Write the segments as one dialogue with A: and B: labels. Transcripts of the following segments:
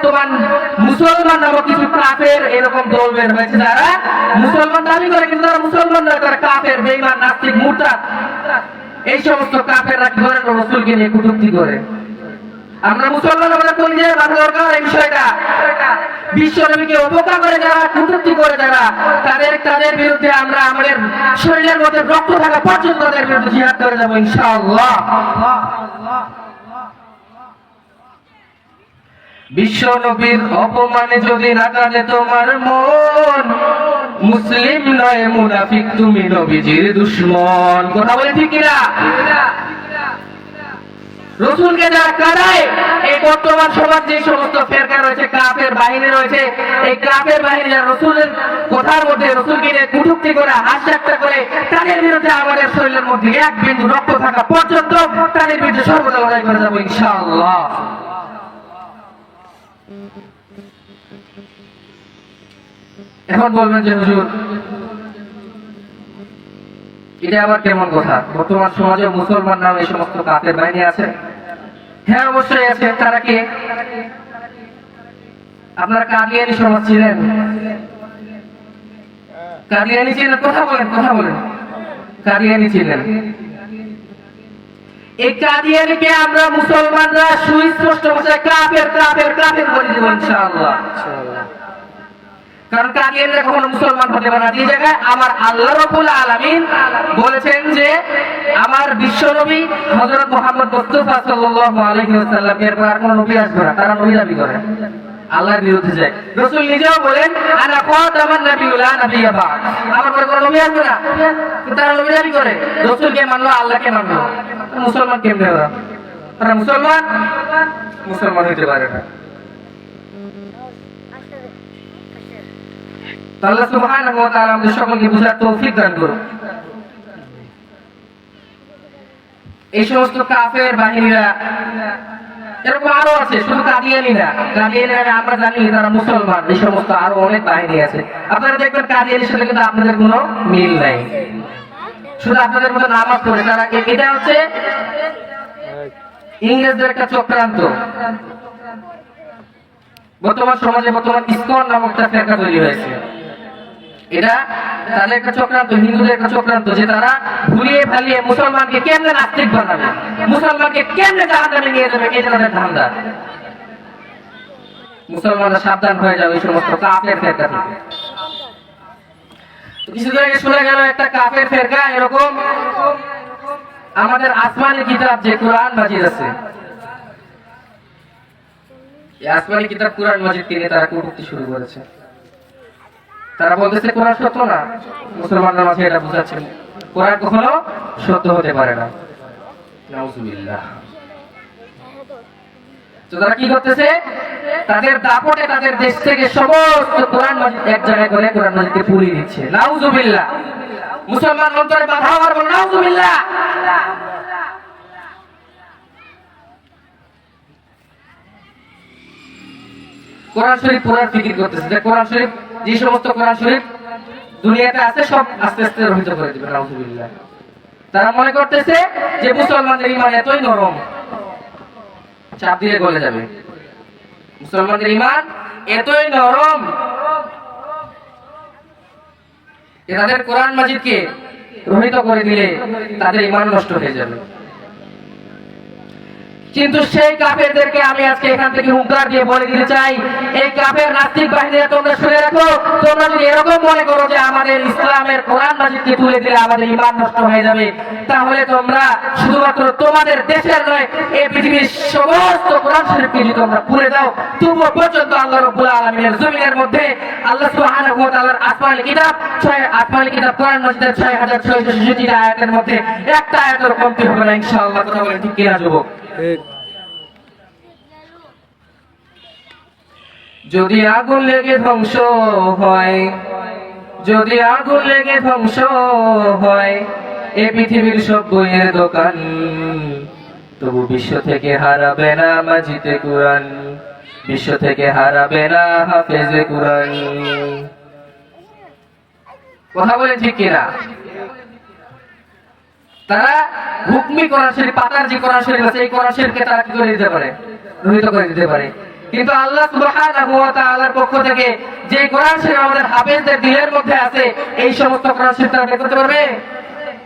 A: বর্তমান মুসলমান নামক কিছু কাফের এরকম দল বের হয়েছে, যারা মুসলমান দাবি করে কিন্তু তারা মুসলমান নয়, তারা কাফের, বেঈমান, নাস্তিক, মুরতাদ। এই সমস্ত কাফেররা কি করে রাসূলকে নিয়ে কটূক্তি করে। আমরা মুসলমান, আমরা কলিজায় বাঁধা দরকার এই বিষয়টা। বিশ্ব নবীকে উপেক্ষা করে যারা কটূক্তি করে, যারা তাদের বিরুদ্ধে আমরা আমাদের শরীরের মধ্যে রক্ত থাকা পর্যন্ত তাদের বিরুদ্ধে জিহাদ করে যাবো ইনশাআল্লাহ। বিশ্ব নবীর অপমানে যদি না কাঁদে তোমার মন, মুসলিম নয় মুনাফিক, তুমি নবীজির দুশমন। কথা বলে ঠিক কিনা? রসুলকে যারা কাঁদায়, এই বর্তমান সমাজ যে সমস্ত ফেরকা রয়েছে, কাফের বাহিনী রয়েছে, এই কাফের বাহিনী যারা রসুলের কথার মধ্যে রসুলকে নিয়ে কটূক্তি করে, হাস্যাক্ত করে, তাদের বিরুদ্ধে আমাদের শরীরের মধ্যে এক বিন্দু রক্ত থাকা পর্যন্ত তাদের বিরুদ্ধে সর্বদা লড়াই করে যাবো ইনশাআল্লাহ। এখন বলবেন যে হুজুর এটা আবার কেমন কথা, বর্তমান সমাজে মুসলমান নামে এই সমস্ত কাফের বাহিনী আছে? হ্যাঁ, অবশ্যই আছে। তারা কে? আপনারা কাদিয়ানী সমাজ ছিলেন? কাদিয়ানী ছিলেন? কথা বলেন, কথা বলেন। কাদিয়ানী ছিলেন। এই কাদিয়ানীকে আমরা মুসলমানরা সুস্পষ্ট ভাষায় কাফের কাফের কাফের বলে দেব ইনশাআল্লাহ। কারণ কাদিয়ানীরা কখনো মুসলমান হতে পারে না। যে জায়গায় আমার আল্লাহ রাব্বুল আলামিন বলেছেন যে আমার বিশ্বনবী হযরত মুহাম্মদ মুস্তাফা সাল্লাল্লাহু আলাইহি ওয়াসাল্লাম এর পর আর কোন নবী আসবে না, তারা নবী দাবি করে, আল্লাহর বিরুদ্ধে যায়। রাসূল নিজেও বলেন আনা খাতামান নাবিয়্যিন লা নাবিয়্যা বা'দ, আমার পরে কোন নবী আসবে না, কিন্তু তারা নবী দাবি করে। রাসূলকে মানলো, আল্লাহকে মানলো, মুসলমান কেমনে ওরা? তারা মুসলমান হতে পারে না। আল্লাহ সুবহানাহু ওয়া তাআলা আমাদের সকলকে বুঝার তৌফিক দান করুন। এই সমস্ত কাফের বাহিনীরা এরকম আরো আছে, শুধু কাদিয়ানী না। কাদিয়ানীরা আমরা জানি তারা মুসলমান, এই সমস্ত আরো অনেক বাহিনী আছে। আপনারা দেখবেন কাদিয়ানীর সাথে কিন্তু আপনাদের কোনো মিল নাই, শুধু আপনাদের মতো নামাজ পড়ে তারা। এটা হচ্ছে ইংরেজদের একটা চক্রান্ত। বর্তমান সমাজে বর্তমান ইসকন নামক একটা ফেরকা তৈরি হয়েছে। এটা তাদের একটা চক্রান্ত, হিন্দুদের একটা চক্রান্ত, যে তারা ভুলিয়ে ফালিয়ে মুসলমানকে কেমনে নাস্তিক বানাবে, মুসলমানকে কেমনে জাহান্নামে নিয়ে যাবে, এটা তাদের ধান্দা। মুসলমানরা সাবধান হয়ে যাবে এই সমস্ত কাফের ফেরকা থেকে। কিছুদিন আগে শোনা গেল একটা কাফের ফেরকা এরকম আমাদের আসমানি কিতাব যে কোরআন মাজিদ আছে, এই আসমানি কিতাব কোরআন মাজিদ নিয়ে তারা কটূক্তি শুরু করেছে। তারা বলতেছে কোরআন সত্য না। মুসলমানদের মাঝে এটা বুঝাচ্ছেন কোরআন কখনো সত্য হতে পারে না। নাউজুবিল্লাহ। তো তারা কি করতেছে? তাদের দাপটে তাদের দেশ থেকে সমস্ত কোরআন মাজিদ এক জায়গায় করে কোরআন মাজিদকে পুড়িয়ে দিচ্ছে। নাউজুবিল্লাহ। মুসলমান অন্তরে বাধা হওয়ার পর নাউজুবিল্লাহ। কোরআন শরীফ পুরার ফিকির করতেছে যে কোরআন শরীফ, যে সমস্ত কোরআন শরীফ দুনিয়াতে আছে সব আস্তে আস্তে রহিত করে দিবে। নাউজুবিল্লাহ। তারা মনে করতেছে যে মুসলমানদের ঈমান এতই নরম, চাপ দিয়ে গলে যাবে। মুসলমানদের ঈমান এতই নরম যে তাদের কোরআন মাজিদকে রহিত করে দিলে তাদের ঈমান নষ্ট হয়ে যাবে। কিন্তু সেই কাফেরদেরকে আমি আজকে এখান থেকে হুঙ্কার দিয়ে বলে দিতে চাই, এই কাফের নাস্তিক বাহিনীরা তোমরা শুনে রাখো, তোমরা যদি এরকম মনে করো যে আমাদের ইসলামের কোরআন মাজিদকে তুলে দিলে আমাদের ঈমান নষ্ট হয়ে যাবে, তাহলে তোমরা শুধুমাত্র তোমাদের দেশের নয়, এই পৃথিবীর সমস্ত কোরআন শরীফকে যদি তোমরা পুড়ে দাও, তবুও পর্যন্ত আল্লাহ রাব্বুল আলামিনের জমিনের মধ্যে আল্লাহ সুবহানাহু ওয়া তাআলার আসমানি কিতাব কোরআন মাজিদের 6666 আয়াতের মধ্যে একটা আয়াতের কমতি হবে না ইনশাআল্লাহ। কথা বলেন ঠিক কিনা যুবক? যদি আগুন লেগে ধ্বংস হয়, যদি আগুন লেগে ধ্বংস হয় এই পৃথিবীর সব বইয়ের দোকান, তবু বিশ্ব থেকে হারাবে না মাজিদে কুরআন, বিশ্ব থেকে হারাবে না হাফেজে কুরআন। কথা বলে ঠিক কিনা? তারা হুকমি কোরআন শরীফ, পাতার যে কোরআন শরীফ আছে এই কোরআন শরীফকে তারা কি করে দিতে পারে? রহিত করে দিতে পারে। কিন্তু আল্লাহ সুবহানাহু ওয়া তাআলার পক্ষ থেকে যে কোরআন শরীফ আমাদের হাফেজদের দিলের মধ্যে আছে, এই সমস্ত কোরআন শরীফ তারা বের করতে পারবে?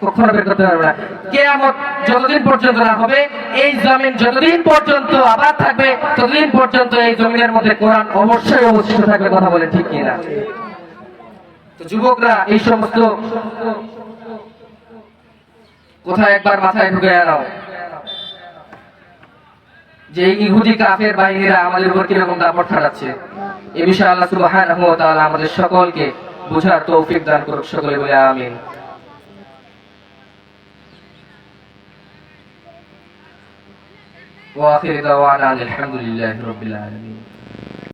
A: কখনো বের করতে পারবে না। কিয়ামত যতদিন পর্যন্ত না হবে, এই জমিন যতদিন পর্যন্ত আবাদ থাকবে, ততদিন পর্যন্ত এই জমিনের মধ্যে কোরআন অবশ্যই অবশিষ্ট থাকবে। কথা বলে ঠিক কিনা? তো যুবকরা এই সমস্ত কথা একবার মাথায় ঢুকে নাও যে ইহুদি কাফের বাহিনীরা আমাদের উপর কিরকম দাপট খাটাচ্ছে। এ বিষয়ে আল্লাহ সুবহানাহু ওয়া তাআলা আমাদের সকলকে বুঝার তৌফিক দান করুক। সকলে বলে আমিন। ওয়া আখিরু দাওয়ানা আলহামদুলিল্লাহি রাব্বিল আলামিন।